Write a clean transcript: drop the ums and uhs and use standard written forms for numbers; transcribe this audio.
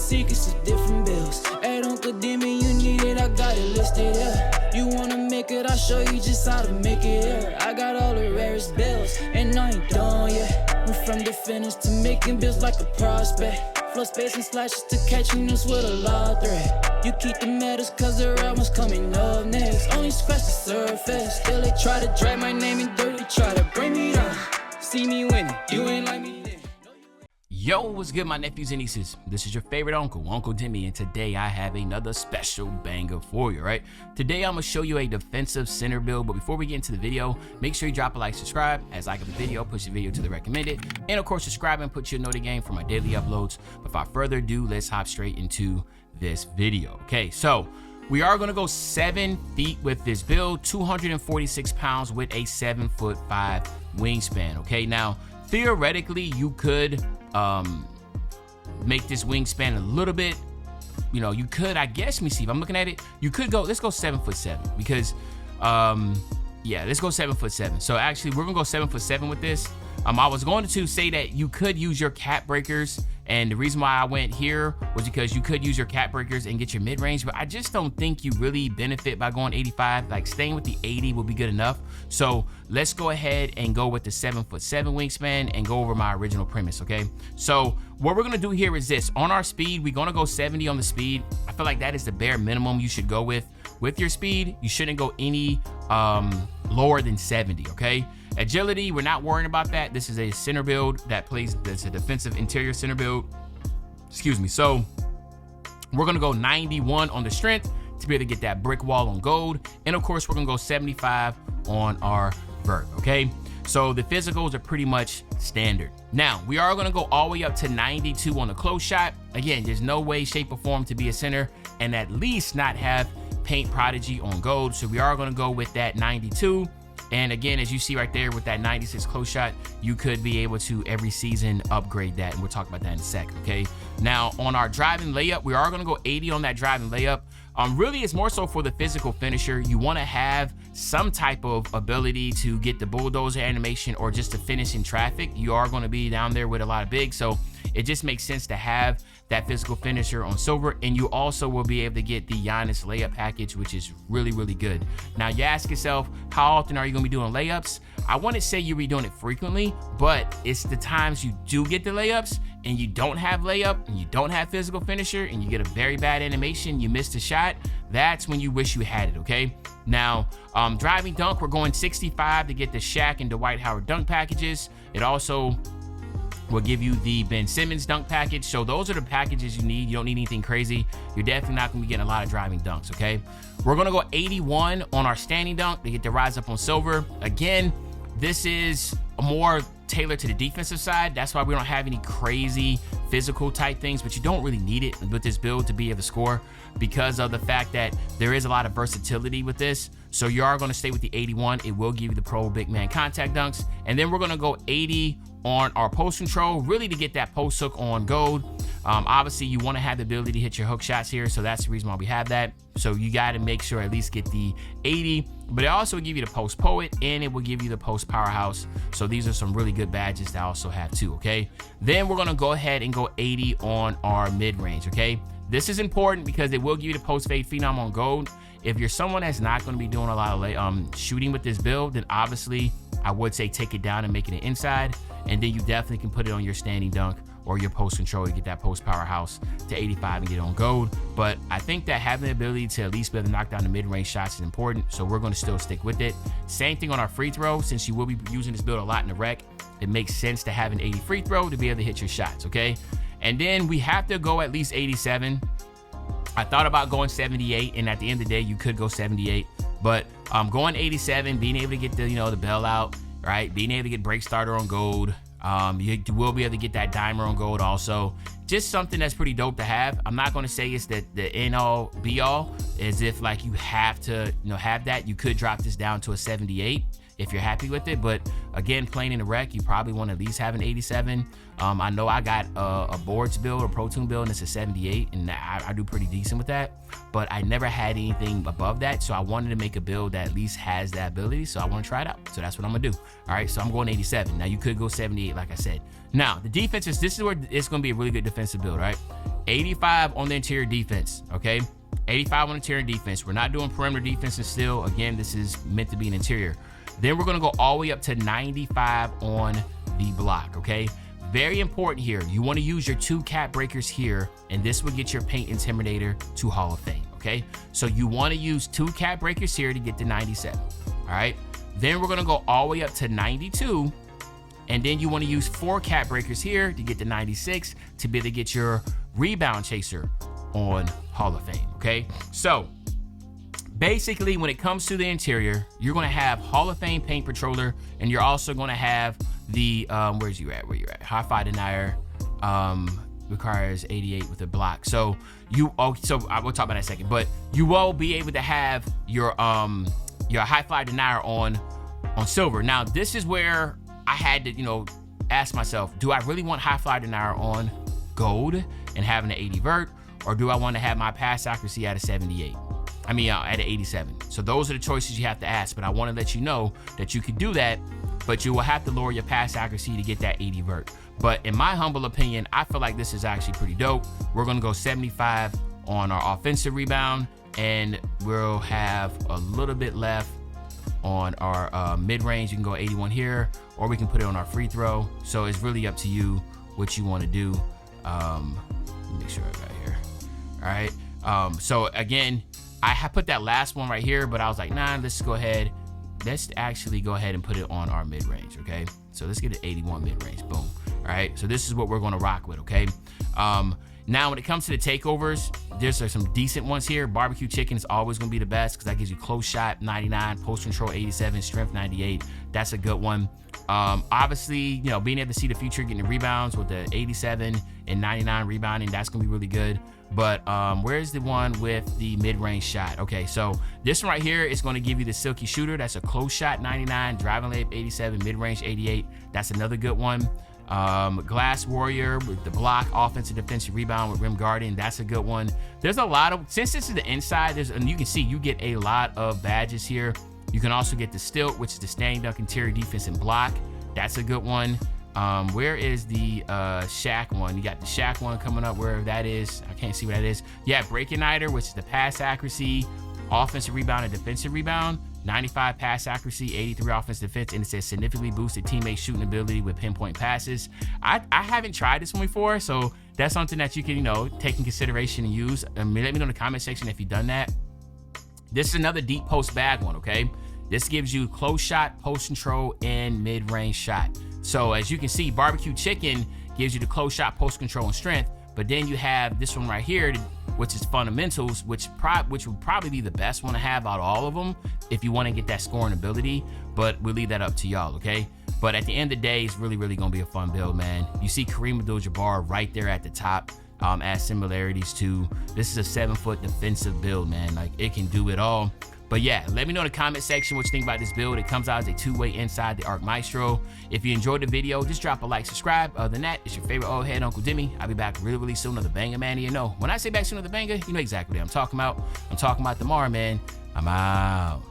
secrets of different bills. Hey, don't condemn me, you need it, I got it listed here. You wanna make it, I'll show you just how to make it here. I got all the rarest bills, and I ain't done yet. Went from the finish to making bills like a prospect. Flow space and slashes to catching us with a lot of threat. You keep the medals cause the right one's coming up next. Only scratch the surface. Still they try to drag my name in dirt. They try to bring me down. See me winning. You ain't like me then. Yo, what's good, my nephews and nieces? This is your favorite uncle, Uncle Timmy, and today I have another special banger for you, right? Today I'm gonna show you a defensive center build, but before we get into the video, make sure you drop a like, subscribe, as like the video, push the video to the recommended, and of course subscribe and put your note again for my daily uploads. But without further ado, let's hop straight into this video. Okay, so we are gonna go 7 feet with this build, 246 pounds with a 7'5" wingspan. Okay, now theoretically you could make this wingspan a little bit, you know, you could, I guess, let me see if I'm looking at it, you could go, let's go 7'7" because yeah, let's go 7'7". So actually we're gonna go 7'7" with this. I was going to say that you could use your cap breakers, and the reason why I went here was because you could use your cap breakers and get your mid-range, but I just don't think you really benefit by going 85. Like, staying with the 80 will be good enough. So let's go ahead and go with the 7'7" wingspan and go over my original premise, okay? So what we're gonna do here is this. On our speed, we're gonna go 70 on the speed. I feel like that is the bare minimum you should go with. With your speed, you shouldn't go any lower than 70, okay? Agility, we're not worrying about that. This is a center build that plays, that's a defensive interior center build. Excuse me. So we're gonna go 91 on the strength to be able to get that brick wall on gold. And of course, we're gonna go 75 on our vert, okay? So the physicals are pretty much standard. Now, we are gonna go all the way up to 92 on the close shot. Again, there's no way, shape, or form to be a center and at least not have paint prodigy on gold. So we are gonna go with that 92. And again, as you see right there with that 96 close shot, you could be able to every season upgrade that. And we'll talk about that in a sec, okay? Now, on our driving layup, we are gonna go 80 on that driving layup. Really, it's more so for the physical finisher. You wanna have some type of ability to get the bulldozer animation or just to finish in traffic. You are gonna be down there with a lot of bigs, so it just makes sense to have that physical finisher on silver. And you also will be able to get the Giannis layup package, which is really, really good. Now you ask yourself, how often are you gonna be doing layups? I wouldn't say you'll be doing it frequently, but it's the times you do get the layups and you don't have layup and you don't have physical finisher and you get a very bad animation, you missed a shot, that's when you wish you had it, okay? Now, driving dunk, we're going 65 to get the Shaq and Dwight Howard dunk packages. It also will give you the Ben Simmons dunk package. So those are the packages you need. You don't need anything crazy. You're definitely not gonna be getting a lot of driving dunks, okay? We're gonna go 81 on our standing dunk to get the rise up on silver. Again, this is more tailored to the defensive side. That's why we don't have any crazy physical type things, but you don't really need it with this build to be able to score because of the fact that there is a lot of versatility with this. So you are gonna stay with the 81. It will give you the pro big man contact dunks. And then we're gonna go 80 on our post control, really to get that post hook on gold. Obviously you want to have the ability to hit your hook shots here, so that's the reason why we have that. So you got to make sure at least get the 80, but it also will give you the post poet and it will give you the post powerhouse. So these are some really good badges that I also have too, okay? Then we're gonna go ahead and go 80 on our mid range, okay? This is important because it will give you the post fade phenom on gold. If you're someone that's not going to be doing a lot of shooting with this build, then obviously I would say take it down and make it an inside, and then you definitely can put it on your standing dunk or your post control to get that post powerhouse to 85 and get it on gold. But I think that having the ability to at least be able to knock down the mid-range shots is important, so we're going to still stick with it. Same thing on our free throw. Since you will be using this build a lot in the rec, it makes sense to have an 80 free throw to be able to hit your shots, okay? And then we have to go at least 87. I thought about going 78, and at the end of the day, you could go 78, but going 87, being able to get the, you know, the bailout, right? Being able to get break starter on gold. You will be able to get that dimer on gold also. Just something that's pretty dope to have. I'm not going to say it's the end all be all, as if like you have to, you know, have that. You could drop this down to a 78 if you're happy with it, but again, playing in the rec, you probably want to at least have an 87. I know I got a boards build or Pro Toon build and it's a 78, and I do pretty decent with that, but I never had anything above that, so I wanted to make a build that at least has that ability, so I want to try it out. So that's what I'm gonna do. All right, so I'm going 87. Now you could go 78 like I said. Now the defenses, this is where it's gonna be a really good defensive build, right? 85 on the interior defense, okay? 85 on interior defense. We're not doing perimeter defense and still. Again, this is meant to be an interior. Then we're gonna go all the way up to 95 on the block, okay? Very important here. You wanna use your 2 cap breakers here, and this will get your paint intimidator to Hall of Fame, okay? So you wanna use 2 cap breakers here to get to 97, all right? Then we're gonna go all the way up to 92, and then you wanna use 4 cap breakers here to get to 96 to be able to get your rebound chaser on Hall of Fame, okay? So basically, when it comes to the interior, you're gonna have Hall of Fame paint patroller, and you're also gonna have the, where you're at? High five denier, requires 88 with a block. So so I will talk about that in a second, but you will be able to have your high fly denier on silver. Now, this is where I had to, ask myself, do I really want high fly denier on gold and having an 80 vert, or do I want to have my pass accuracy at a 78? I mean, at an 87. So those are the choices you have to ask, but I want to let you know that you can do that, but you will have to lower your pass accuracy to get that 80 vert. But in my humble opinion, I feel like this is actually pretty dope. We're going to go 75 on our offensive rebound, and we'll have a little bit left on our mid-range. You can go 81 here, or we can put it on our free throw. So it's really up to you what you want to do. Let me make sure I got here. All right. So again, I have put that last one right here, but I was like, nah, let's go ahead. Let's actually go ahead and put it on our mid-range, okay? So let's get an 81 mid-range, boom. All right, so this is what we're gonna rock with, okay? Now, when it comes to the takeovers, there's some decent ones here. Barbecue chicken is always gonna be the best because that gives you close shot 99, post control 87, strength 98. That's a good one. Obviously, being able to see the future, getting the rebounds with the 87 and 99 rebounding, that's gonna be really good. But where's the one with the mid-range shot? Okay, so this one right here is going to give you the silky shooter. That's a close shot 99, driving layup 87, mid-range 88. That's another good one. Glass warrior with the block, offensive, defensive rebound with rim guarding. That's a good one. There's a lot of, since this is the inside, and you can see you get a lot of badges here. You can also get the stilt, which is the standing dunk interior defense and block. That's a good one. Where is the Shaq one? You got the Shaq one coming up, wherever that is. I can't see what that is. Yeah, break igniter, which is the pass accuracy, offensive rebound, and defensive rebound. 95 pass accuracy, 83 offensive defense, and it says significantly boosted teammate shooting ability with pinpoint passes. I haven't tried this one before, so that's something that you can, take in consideration and use. Let me know in the comment section if you've done that. This is another deep post bag one, okay? This gives you close shot, post control, and mid-range shot. So as you can see, barbecue chicken gives you the close shot, post control, and strength. But then you have this one right here, which is fundamentals, which would probably be the best one to have out of all of them if you want to get that scoring ability. But we'll leave that up to y'all, okay? But at the end of the day, it's really, really going to be a fun build, man. You see Kareem Abdul-Jabbar right there at the top. As similarities to, this is a 7-foot defensive build, man. Like, it can do it all. But yeah, let me know in the comment section what you think about this build. It comes out as a 2-way inside the Arc Maestro. If you enjoyed the video, just drop a like, subscribe. Other than that, it's your favorite old head, Uncle Demi. I'll be back really, really soon with the banger, man. When I say back soon with the banger, you know exactly what I'm talking about. I'm talking about tomorrow, man. I'm out.